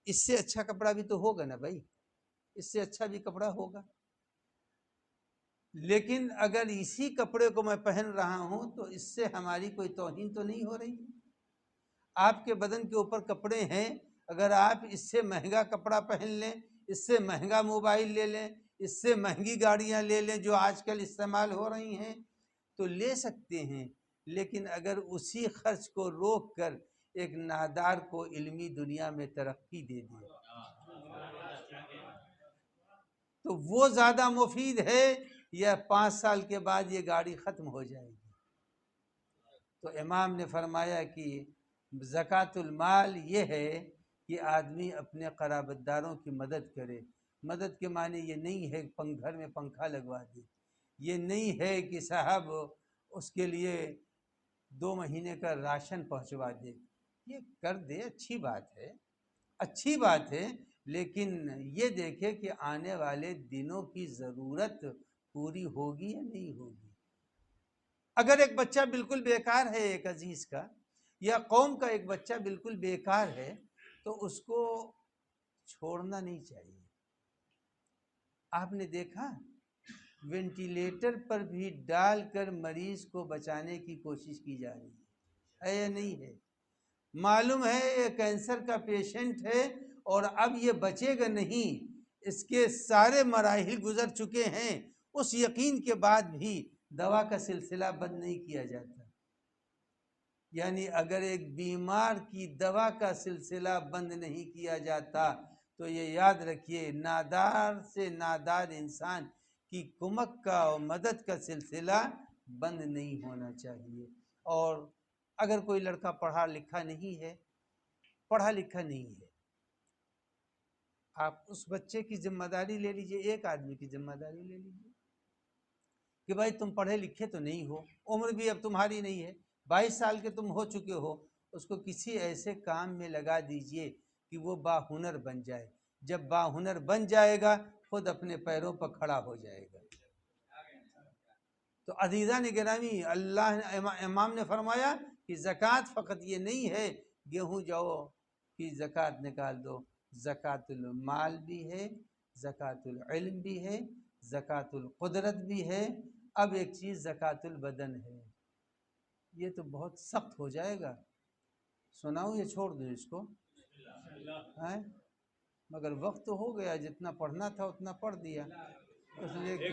اس سے اچھا کپڑا بھی تو ہوگا نا بھائی، اس سے اچھا بھی کپڑا ہوگا، لیکن اگر اسی کپڑے کو میں پہن رہا ہوں تو اس سے ہماری کوئی توہین تو نہیں ہو رہی؟ آپ کے بدن کے اوپر کپڑے ہیں، اگر آپ اس سے مہنگا کپڑا پہن لیں، اس سے مہنگا موبائل لے لیں، اس سے مہنگی گاڑیاں لے لیں جو آج کل استعمال ہو رہی ہیں تو لے سکتے ہیں، لیکن اگر اسی خرچ کو روک کر ایک نادار کو علمی دنیا میں ترقی دے دیں تو وہ زیادہ مفید ہے یا 5 سال کے بعد یہ گاڑی ختم ہو جائے گی؟ تو امام نے فرمایا کہ زکوٰۃ المال یہ ہے کہ آدمی اپنے قرابت داروں کی مدد کرے۔ مدد کے معنی یہ نہیں ہے گھر میں پنکھا لگوا دے، یہ نہیں ہے کہ صاحب اس کے لیے 2 مہینے کا راشن پہنچوا دے، یہ کر دے، اچھی بات ہے، اچھی بات ہے، لیکن یہ دیکھے کہ آنے والے دنوں کی ضرورت پوری ہوگی یا نہیں ہوگی۔ اگر ایک بچہ بالکل بیکار ہے ایک عزیز کا، یا قوم کا ایک بچہ بالکل بیکار ہے تو اس کو چھوڑنا نہیں چاہیے۔ آپ نے دیکھا وینٹیلیٹر پر بھی ڈال کر مریض کو بچانے کی کوشش کی جا رہی ہے یا نہیں ہے؟ معلوم ہے یہ کینسر کا پیشنٹ ہے اور اب یہ بچے گا نہیں، اس کے سارے مراحل گزر چکے ہیں، اس یقین کے بعد بھی دوا کا سلسلہ بند نہیں کیا جاتا۔ یعنی اگر ایک بیمار کی دوا کا سلسلہ بند نہیں کیا جاتا تو یہ یاد رکھیے نادار سے نادار انسان کی کمک کا اور مدد کا سلسلہ بند نہیں ہونا چاہیے۔ اور اگر کوئی لڑکا پڑھا لکھا نہیں ہے، آپ اس بچے کی ذمہ داری لے لیجئے، ایک آدمی کی ذمہ داری لے لیجئے کہ بھائی تم پڑھے لکھے تو نہیں ہو، عمر بھی اب تمہاری نہیں ہے، 22 سال کے تم ہو چکے ہو، اس کو کسی ایسے کام میں لگا دیجئے کہ وہ باہنر بن جائے، جب باہنر بن جائے گا خود اپنے پیروں پر کھڑا ہو جائے گا۔ تو عزیزان گرامی، امام نے فرمایا کہ زکوٰۃ فقط یہ نہیں ہے گیہوں جو کی زکوٰۃ نکال دو، زکوٰۃ المال بھی ہے، زکوٰۃ العلم بھی ہے، زکوٰۃ القدرت بھی ہے، اب ایک چیز زکوٰۃ البدن ہے۔ یہ تو بہت سخت ہو جائے گا، سناؤں یا چھوڑ دوں اس کو؟ مگر وقت تو ہو گیا، جتنا پڑھنا تھا اتنا پڑھ دیا، اس لیے کہ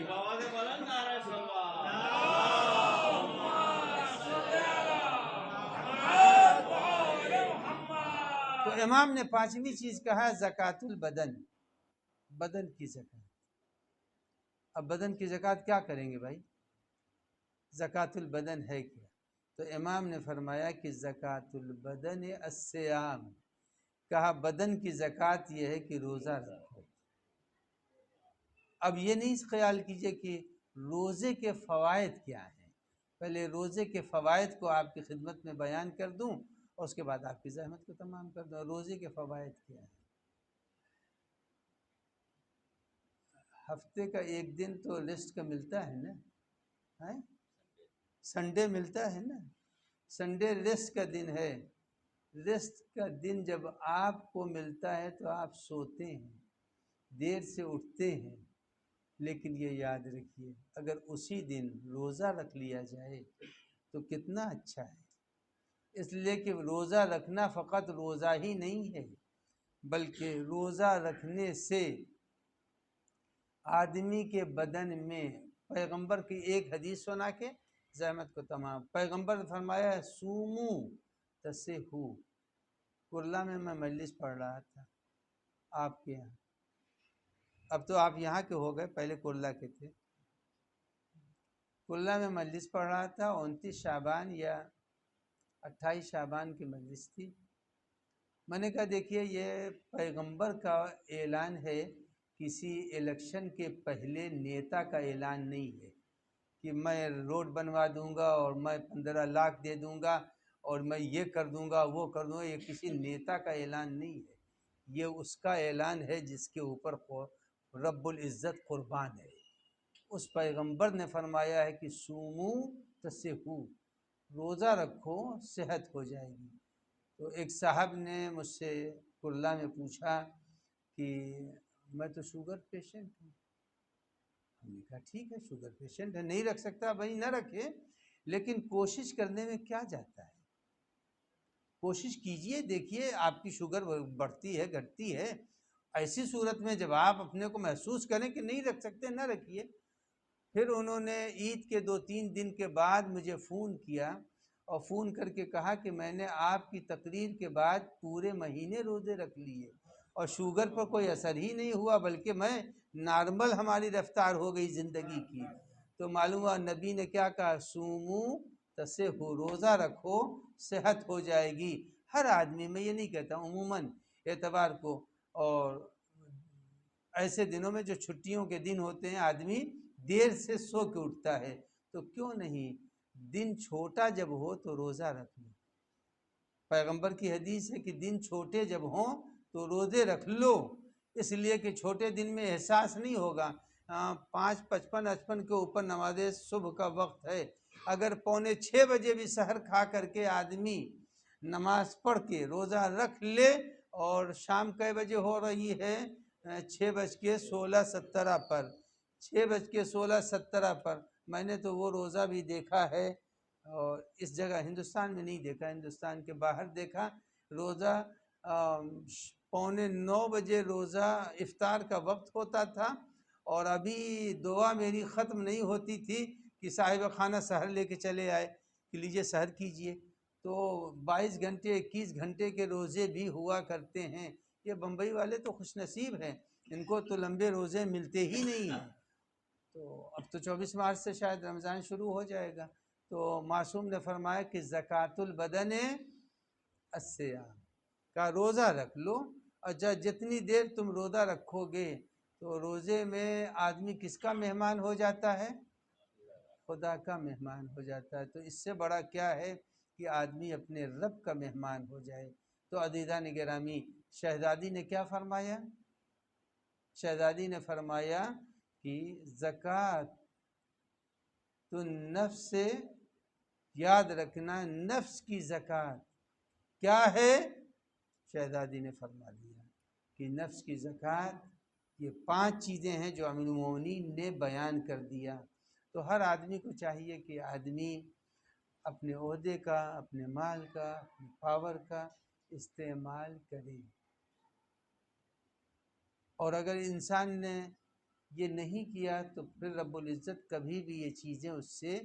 تو امام نے 5ویں چیز کہا زکوٰۃ البدن، بدن کی زکوٰۃ۔ اب بدن کی زکوٰۃ کیا کریں گے بھائی؟ زکوٰۃ البدن ہے کیا؟ تو امام نے فرمایا کہ زکوٰۃ البدن الصیام، کہا بدن کی زکوٰۃ یہ ہے کہ روزہ رکھو۔ اب یہ نہیں خیال کیجئے کہ روزے کے فوائد کیا ہیں، پہلے روزے کے فوائد کو آپ کی خدمت میں بیان کر دوں اور اس کے بعد آپ کی زحمت کو تمام کر دوں۔ روزے کے فوائد کیا ہیں؟ ہفتے کا ایک دن تو ریسٹ کا ملتا ہے نا، سنڈے ملتا ہے نا، سنڈے ریسٹ کا دن ہے۔ ریسٹ کا دن جب آپ کو ملتا ہے تو آپ سوتے ہیں، دیر سے اٹھتے ہیں، لیکن یہ یاد رکھیے اگر اسی دن روزہ رکھ لیا جائے تو کتنا اچھا ہے، اس لیے کہ روزہ رکھنا فقط روزہ ہی نہیں ہے، بلکہ روزہ رکھنے سے آدمی کے بدن میں، پیغمبر کی ایک حدیث سنا کے زحمت کو تمام، پیغمبر نے فرمایا سومو تسہو، کرلا میں مجلس پڑھ رہا تھا آپ کے یہاں، اب تو آپ یہاں کے ہو گئے، پہلے کرلا کے تھے، کرلا میں مجلس پڑھ رہا تھا، 29 شعبان یا 28 شعبان کی مجلس تھی، میں نے کہا دیکھیے یہ پیغمبر کا اعلان ہے، کسی الیکشن کے پہلے نیتا کا اعلان نہیں ہے کہ میں روڈ بنوا دوں گا اور میں 15 لاکھ دے دوں گا اور میں یہ کر دوں گا وہ کر دوں گا، یہ کسی نیتا کا اعلان نہیں ہے، یہ اس کا اعلان ہے جس کے اوپر رب العزت قربان ہے، اس پیغمبر نے فرمایا ہے کہ سومو تسہو، روزہ رکھو صحت ہو جائے گی۔ تو ایک صاحب نے مجھ سے کرلا میں پوچھا کہ میں تو شوگر پیشنٹ ہوں، ہم نے کہا ٹھیک ہے شوگر پیشنٹ ہے، نہیں رکھ سکتا بھائی نہ رکھے، لیکن کوشش کرنے میں کیا جاتا ہے، کوشش کیجئے، دیکھیے آپ کی شوگر بڑھتی ہے گھٹتی ہے، ایسی صورت میں جب آپ اپنے کو محسوس کریں کہ نہیں رکھ سکتے نہ رکھیے۔ پھر انہوں نے عید کے 2-3 دن کے بعد مجھے فون کیا اور فون کر کے کہا کہ میں نے آپ کی تقریر کے بعد پورے مہینے روزے رکھ لیے اور شوگر پر کوئی اثر ہی نہیں ہوا، بلکہ میں نارمل ہماری رفتار ہو گئی زندگی کی۔ تو معلوم ہوا نبی نے کیا کہا، سومو تسہو، روزہ رکھو صحت ہو جائے گی۔ ہر آدمی، میں یہ نہیں کہتا، عموماً اعتبار کو، اور ایسے دنوں میں جو چھٹیوں کے دن ہوتے ہیں آدمی دیر سے سو کے اٹھتا ہے، تو کیوں نہیں دن چھوٹا جب ہو تو روزہ رکھ لو، پیغمبر کی حدیث ہے کہ دن چھوٹے جب ہوں تو روزے رکھ لو، اس لیے کہ چھوٹے دن میں احساس نہیں ہوگا، 5:55 کے اوپر نماز صبح کا وقت ہے، اگر 5:45 بجے بھی سحر کھا کر کے آدمی نماز پڑھ کے روزہ رکھ لے، اور شام کئے بجے ہو رہی ہے، 6:16 پر، 6:16 پر، میں نے تو وہ روزہ بھی دیکھا ہے، اور اس جگہ ہندوستان میں نہیں دیکھا، ہندوستان کے باہر دیکھا، روزہ 8:45 بجے روزہ افطار کا وقت ہوتا تھا، اور ابھی دعا میری ختم نہیں ہوتی تھی کہ صاحب خانہ سحر لے کے چلے آئے کہ لیجئے سحر کیجئے۔ تو 22 گھنٹے 21 گھنٹے کے روزے بھی ہوا کرتے ہیں، یہ بمبئی والے تو خوش نصیب ہیں، ان کو تو لمبے روزے ملتے ہی نہیں ہیں۔ تو اب تو 24 مارچ سے شاید رمضان شروع ہو جائے گا، تو معصوم نے فرمایا کہ زکوٰۃ البدن الصیام، کا روزہ رکھ لو، اور جتنی دیر تم روزہ رکھو گے، تو روزے میں آدمی کس کا مہمان ہو جاتا ہے؟ خدا کا مہمان ہو جاتا ہے، تو اس سے بڑا کیا ہے کہ آدمی اپنے رب کا مہمان ہو جائے۔ تو عزیزان گرامی، شہزادی نے کیا فرمایا؟ شہزادی نے فرمایا کہ زکوٰۃ تو نفس سے، یاد رکھنا نفس کی زکوٰۃ کیا ہے؟ شہزادی نے فرما دیا کہ نفس کی زکوٰۃ یہ 5 چیزیں ہیں جو امیر المومنین نے بیان کر دیا۔ تو ہر آدمی کو چاہیے کہ آدمی اپنے عہدے کا، اپنے مال کا، اپنے پاور کا استعمال کرے، اور اگر انسان نے یہ نہیں کیا تو پھر رب العزت کبھی بھی یہ چیزیں اس سے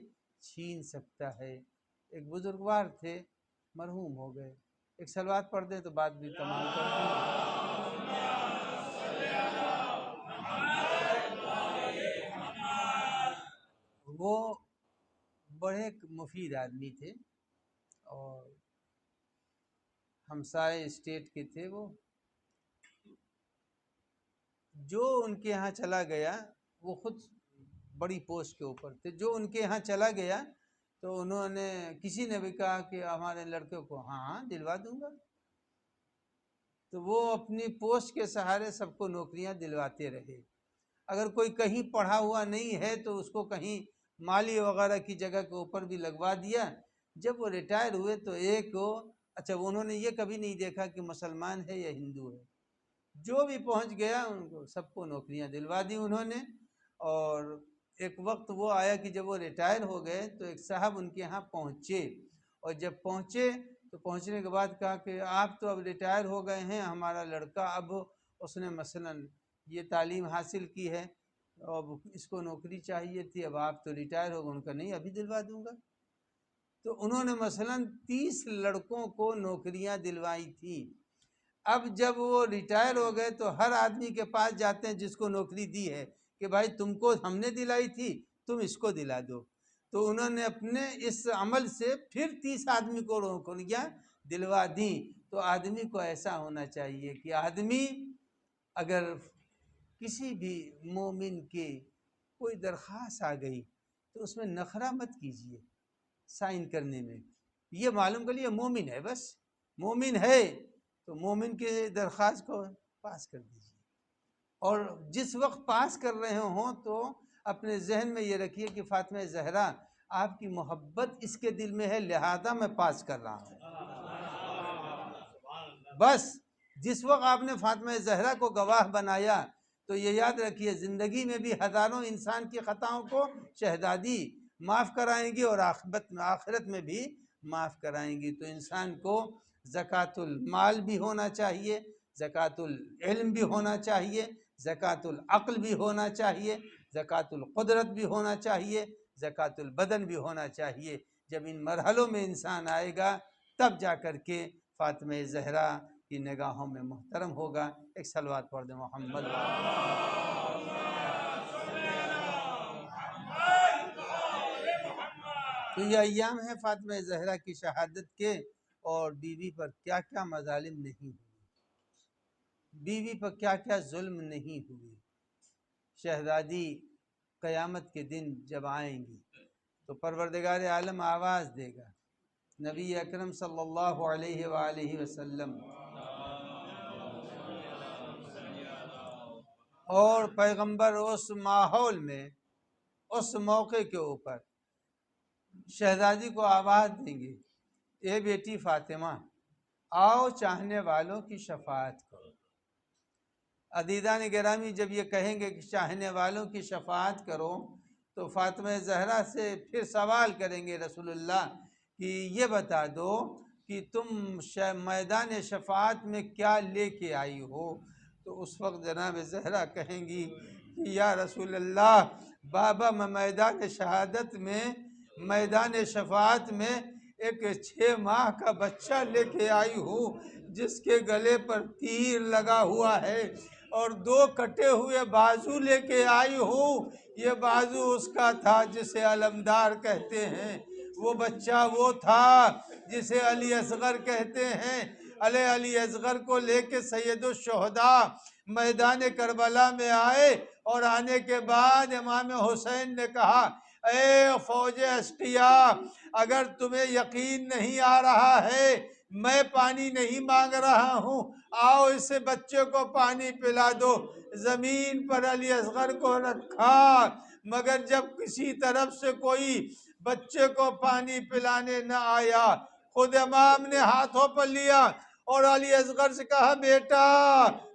چھین سکتا ہے۔ ایک بزرگوار تھے، مرحوم ہو گئے، ایک صلوات پڑھ دیں تو بات بھی تمام کر دیں۔ وہ بڑے مفید آدمی تھے اور ہمسائے اسٹیٹ کے تھے، وہ جو ان کے ہاں چلا گیا، وہ خود بڑی پوسٹ کے اوپر تھے، جو ان کے ہاں چلا گیا تو انہوں نے، کسی نے بھی کہا کہ ہمارے لڑکے کو ہاں دلوا دوں گا، تو وہ اپنی پوسٹ کے سہارے سب کو نوکریاں دلواتے رہے، اگر کوئی کہیں پڑھا ہوا نہیں ہے تو اس کو کہیں مالی وغیرہ کی جگہ کے اوپر بھی لگوا دیا۔ جب وہ ریٹائر ہوئے تو ایک اچھا، انہوں نے یہ کبھی نہیں دیکھا کہ مسلمان ہے یا ہندو ہے، جو بھی پہنچ گیا ان کو سب کو نوکریاں دلوا دی انہوں نے، اور ایک وقت وہ آیا کہ جب وہ ریٹائر ہو گئے تو ایک صاحب ان کے یہاں پہنچے، اور جب پہنچے تو پہنچنے کے بعد کہا کہ آپ تو اب ریٹائر ہو گئے ہیں، ہمارا لڑکا اب اس نے مثلاً یہ تعلیم حاصل کی ہے، اب اس کو نوکری چاہیے تھی، اب آپ تو ریٹائر ہو گئے۔ ان کا نہیں، ابھی دلوا دوں گا۔ تو انہوں نے مثلاً 30 لڑکوں کو نوکریاں دلوائی تھی۔ اب جب وہ ریٹائر ہو گئے تو ہر آدمی کے پاس جاتے ہیں جس کو نوکری دی ہے کہ بھائی تم کو ہم نے دلائی تھی، تم اس کو دلا دو۔ تو انہوں نے اپنے اس عمل سے پھر 30 آدمی کو نوکریاں دلوا دیں۔ تو آدمی کو ایسا ہونا چاہیے کہ آدمی اگر کسی بھی مومن کی کوئی درخواست آ گئی تو اس میں نخرہ مت کیجیے سائن کرنے میں، یہ معلوم کر لیے مومن ہے، بس مومن ہے تو مومن کے درخواست کو پاس کر دیجیے۔ اور جس وقت پاس کر رہے ہوں تو اپنے ذہن میں یہ رکھیے کہ فاطمہ زہرا آپ کی محبت اس کے دل میں ہے، لہذا میں پاس کر رہا ہوں۔ بس جس وقت آپ نے فاطمہ زہرا کو گواہ بنایا تو یہ یاد رکھیے زندگی میں بھی ہزاروں انسان کی خطاؤں کو شہزادی معاف کرائیں گی، اور آخرت میں بھی معاف کرائیں گی۔ تو انسان کو زکوٰۃ المال بھی ہونا چاہیے، زکوٰۃ العلم بھی ہونا چاہیے، زکوٰۃ العقل بھی ہونا چاہیے، زکوٰۃ القدرت بھی ہونا چاہیے، زکوٰۃ البدن بھی ہونا چاہیے۔ جب ان مرحلوں میں انسان آئے گا تب جا کر کے فاطمہ زہرا کی نگاہوں میں محترم ہوگا۔ ایک صلوات پڑھ دیں محمد۔ تو یہ ایام ہے فاطمہ زہرا کی شہادت کے، اور بیوی پر کیا کیا مظالم نہیں ہوئے، بیوی پر کیا کیا ظلم نہیں ہوئے۔ شہزادی قیامت کے دن جب آئیں گی تو پروردگار عالم آواز دے گا، نبی اکرم صلی اللہ علیہ وآلہ وسلم اور پیغمبر اس ماحول میں اس موقع کے اوپر شہزادی کو آواز دیں گے، اے بیٹی فاطمہ آؤ چاہنے والوں کی شفاعت کرو۔ عزیزان گرامی جب یہ کہیں گے کہ چاہنے والوں کی شفاعت کرو تو فاطمہ زہرا سے پھر سوال کریں گے رسول اللہ کہ یہ بتا دو کہ تم میدان شفاعت میں کیا لے کے آئی ہو۔ تو اس وقت جناب زہرا کہیں گی کہ یا رسول اللہ، بابا میں میدان شہادت میں، میدان شفاعت میں ایک 6 ماہ کا بچہ لے کے آئی ہوں جس کے گلے پر تیر لگا ہوا ہے، اور 2 کٹے ہوئے بازو لے کے آئی ہوں۔ یہ بازو اس کا تھا جسے علمدار کہتے ہیں، وہ بچہ وہ تھا جسے علی اصغر کہتے ہیں۔ علی اصغر کو لے کے سید الشہداء میدان کربلا میں آئے، اور آنے کے بعد امام حسین نے کہا اے فوج اشقیاء، اگر تمہیں یقین نہیں آ رہا ہے میں پانی نہیں مانگ رہا ہوں، آؤ اس بچے کو پانی پلا دو۔ زمین پر علی اصغر کو رکھا، مگر جب کسی طرف سے کوئی بچے کو پانی پلانے نہ آیا، خود امام نے ہاتھوں پر لیا اور علی اصغر سے کہا بیٹا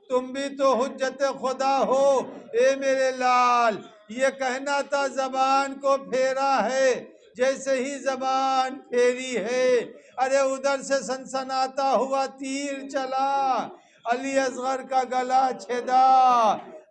تم بھی تو حجت خدا ہو، اے میرے لال، یہ کہنا تھا زبان کو پھیرا ہے، جیسے ہی زبان پھیری ہے ارے ادھر سے سنسناتا ہوا تیر چلا، علی اصغر کا گلا چھیدا،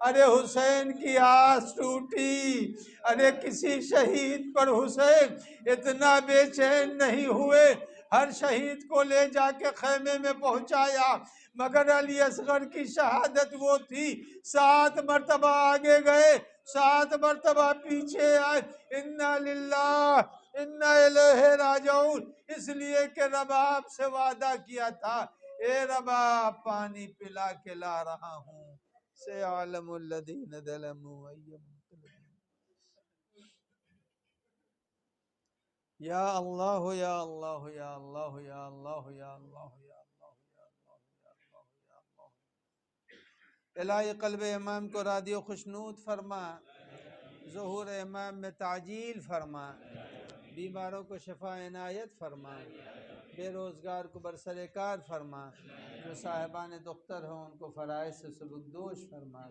ارے حسین کی آس ٹوٹی۔ ارے کسی شہید پر حسین اتنا بے چین نہیں ہوئے، ہر شہید کو لے جا کے خیمے میں پہنچایا، مگر علی اصغر کی شہادت وہ تھی 7 مرتبہ آگے گئے، 7 مرتبہ پیچھے آئے، انا للہ انا الیہ راجعون، اس لیے کہ رب آپ سے وعدہ کیا تھا، اے ربا پانی پلا کے لا رہا ہوں، سیعلم الذین ظلموا ای منقلب۔ یا اللہ یا اللہ یا اللہ یا اللہ یا اللہ یا اللہ یا اللہ یا اللہ یا اللہ۔ الہی قلب امام کو راضی و خوشنود فرما، ظہور امام میں تعجیل فرما، بیماروں کو شفا عنایت فرما، بے روزگار کو برسر کار فرما، جو صاحبان دختر ہوں ان کو فرائض سے سبکدوش فرما۔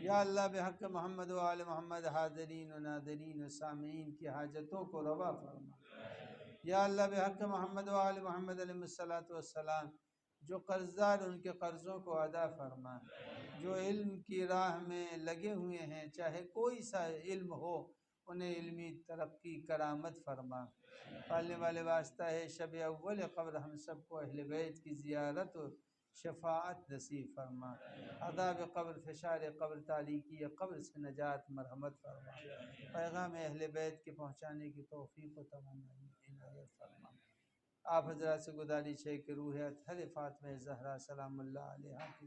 یا اللہ بحق محمد و آل محمد حاضرین و ناظرین و سامعین کی حاجتوں کو روا فرما۔ یا اللہ بحق محمد و آل محمد علیہ الصلوۃ والسلام جو قرض دار ان کے قرضوں کو ادا فرما، جو علم کی راہ میں لگے ہوئے ہیں چاہے کوئی سا علم ہو انہیں علمی ترقی کرامت فرما۔ پالنے والے واسطہ ہے شب اول قبر ہم سب کو اہل بیت کی زیارت و شفاعت نصیب فرما۔ عذاب قبر، فشار قبر، تاریکی قبر سے نجات مرحمت فرما۔ پیغام اہل بیت کے پہنچانے کی توفیق و توانائی عنایت فرما۔ آپ حضرات سے گزارش ہے کہ روح اطہر فاطمہ زہرا سلام اللہ علیہا کی